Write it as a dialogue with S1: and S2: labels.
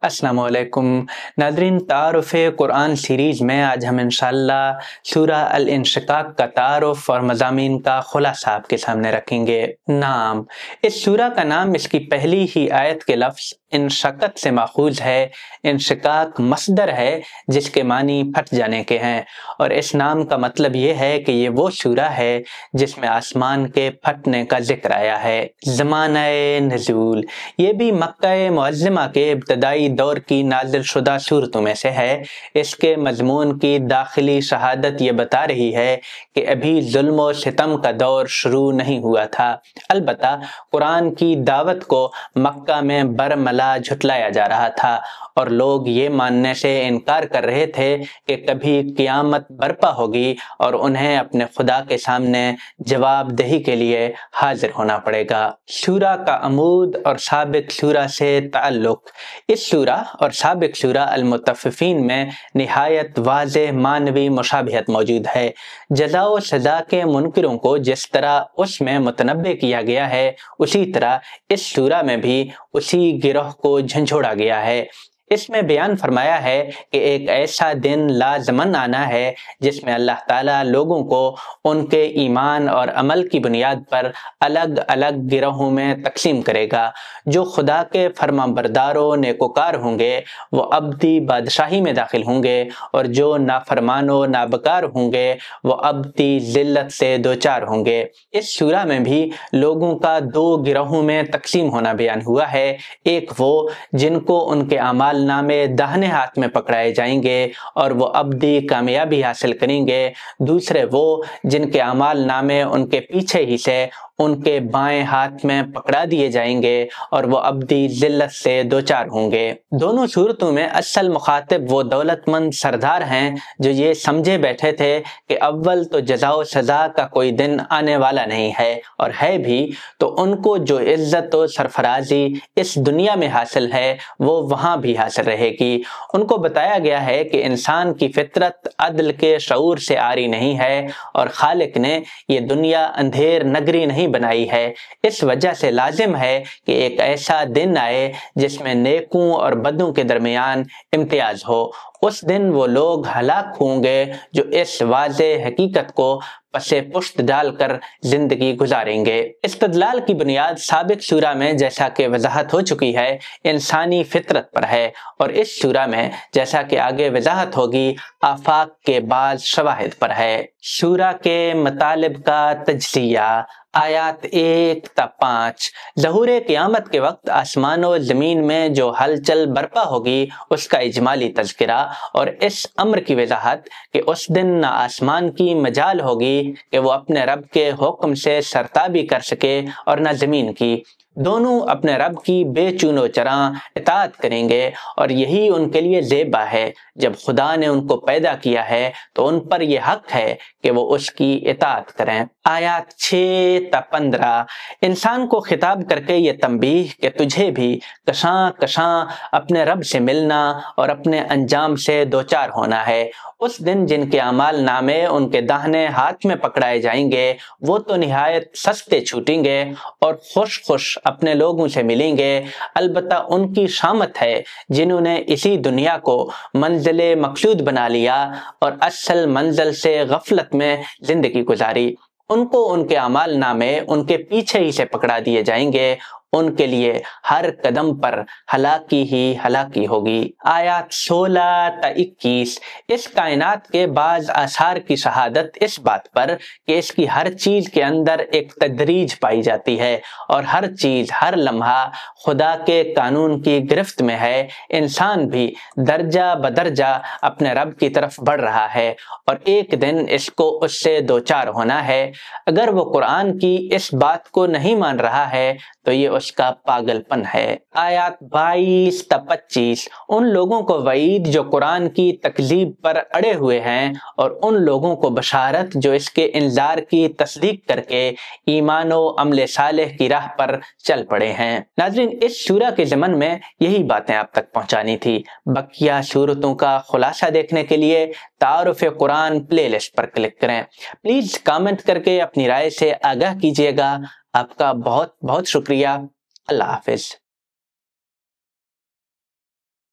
S1: अस्सलाम वालेकुम Nadreen, तारुफ़ Quran series में आज हम इंशाअल्लाह सूरा अल इंशिकाक का तारुफ़ और मज़ामीन का खुलासा आपके सामने रखेंगे। नाम, इस सूरा का नाम इसकी पहली ही आयत के लफ्ज़ इंशक़त से माख़ूज़ है। इंशिकाक मस्दर है जिसके मानी फट जाने के हैं, और इस नाम का मतलब ये है कि ये वो सूरा है जिसमें आसमान के फटने का जिक्र आया है। ज़माना-ए नज़ूल, ये भी मक्का-ए मुअज़्ज़मा के इब्तदाई दौर की नाज़िल शुदा सूरतों में से है। इसके मज़मून की दाखिली शहादत ये बता रही है कि अभी ज़ुल्म व सितम का दौर शुरू नहीं हुआ था। अलबत्ता कुरान की दावत को मक्का में बरमला झुटलाया जा रहा था और लोग ये मानने से इनकार कर रहे थे कि कभी क़यामत बर्पा होगी और उन्हें अपने खुदा के सामने जवाबदेही के लिए हाजिर होना पड़ेगा। सूरा का अमूद और साबिक सूरा से ताल्लुक़। इस सूरा और साबिक सूरा अल-मुतफ़्फ़िफ़ीन में निहायत वाज़ेह मानवी मुशाबिहत मौजूद है। जज़ा व सज़ा के मुनकिरों को जिस तरह उसमें मुतनब्बे किया गया है, उसी तरह इस सूरा में भी उसी गिरोह को झंझोड़ा गया है। इसमें बयान फरमाया है कि एक ऐसा दिन लाज़मन आना है जिसमें अल्लाह ताला लोगों को उनके ईमान और अमल की बुनियाद पर अलग अलग गिरोहों में तकसीम करेगा। जो खुदा के फरमाबरदारों नेकोकार होंगे वो अब्दी बादशाही में दाखिल होंगे, और जो नाफरमानो नाबकार होंगे वो अब्दी ज़िल्लत से दोचार होंगे। इस सूरा में भी लोगों का दो गिरोहों में तकसीम होना बयान हुआ है। एक वो जिनको उनके अमाल नामे दाहिने हाथ में पकड़ाए जाएंगे और वो अब्दी कामयाबी हासिल करेंगे। दूसरे वो जिनके अमाल नामे उनके पीछे ही से उनके बाएं हाथ में पकड़ा दिए जाएंगे और वो अब्दी ज़िल्लत से दोचार होंगे। दोनों सूरतों में असल मुखातिब वो दौलतमंद सरदार हैं जो ये समझे बैठे थे कि अव्वल तो जज़ा व सज़ा का कोई दिन आने वाला नहीं है, और है भी तो उनको जो इज़्ज़त व सरफराजी इस दुनिया में हासिल है वो वहाँ भी हासिल रहेगी। उनको बताया गया है कि इंसान की फितरत अदल के शऊर से आरी नहीं है और खालिक ने ये दुनिया अंधेर नगरी नहीं बनाई है। इस वजह से लाजिम है कि एक ऐसा दिन आए जिसमें नेकों और बदों के दरमियान इम्तियाज हो। उस दिन वो लोग हलाक होंगे जो इस वाज़े हकीकत को पसे पुश्त डालकर जिंदगी गुजारेंगे। इस्तदलाल की बुनियाद साबिक सूरा में जैसा कि वजाहत हो चुकी है इंसानी फितरत पर है, और इस सूरा में जैसा कि आगे वजाहत होगी आफाक के बाद शवाहिद पर है। सूरा के मतालिब का तज्ज़िया। आयात 1 ता 5। ज़हूर क़यामत के वक्त आसमान और ज़मीन में जो हलचल बर्पा होगी उसका इजमाली तज़किरा, और इस अम्र की वजाहत कि उस दिन न आसमान की मजाल होगी कि वो अपने रब के हुक्म से सरताबी कर सके और न ज़मीन की। दोनों अपने रब की बेचूनो चरां इताअत करेंगे, और यही उनके लिए ज़ेबा है। जब खुदा ने उनको पैदा किया है तो उन पर यह हक है कि वो उसकी इताअत करें। आयात 6 ता 15। इंसान को खिताब करके ये तंबीह कि तुझे भी कशां कशां अपने रब से मिलना और अपने अंजाम से दोचार होना है। उस दिन जिनके अमाल नामे उनके दाहिने हाथ में पकड़ाए जाएंगे वो तो निहायत सस्ते छूटेंगे और खुश खुश अपने लोगों से मिलेंगे। अलबत्ता उनकी शामत है जिन्होंने इसी दुनिया को मंजिले मकसूद बना लिया और असल मंजिल से गफलत में जिंदगी गुजारी। उनको उनके अमाल नामे उनके पीछे ही से पकड़ा दिए जाएंगे। उनके लिए हर कदम पर हलाकी ही हलाकी होगी। आयात 16 ता 21। इस कायनात के बाज़ आसार की शहादत इस बात पर कि इसकी हर चीज़ के अंदर एक तदरीज पाई जाती है और हर चीज़ हर लम्हा खुदा के कानून की गिरफ्त में है। इंसान भी दर्जा बदर्जा अपने रब की तरफ बढ़ रहा है और एक दिन इसको उससे दोचार होना है। अगर वो कुरान की इस बात को नहीं मान रहा है तो ये उसका पागलपन है। आयत 22 ता 25। उन लोगों को वईद जो कुरान की तकज़ीब पर अड़े हुए हैं, और उन लोगों को बशारत जो इसके इंजार की तस्दीक करके ईमान व अमल सालेह की राह पर चल पड़े हैं। नाज़रीन, इस सूरा के ज़मन में यही बातें आप तक पहुँचानी थी। बकिया सूरतों का खुलासा देखने के लिए तारुफ़ कुरान प्लेलिस्ट पर क्लिक करें। प्लीज़ कमेंट करके अपनी राय से आगाह कीजिएगा। आपका बहुत बहुत शुक्रिया। अल्लाह हाफ़िज़।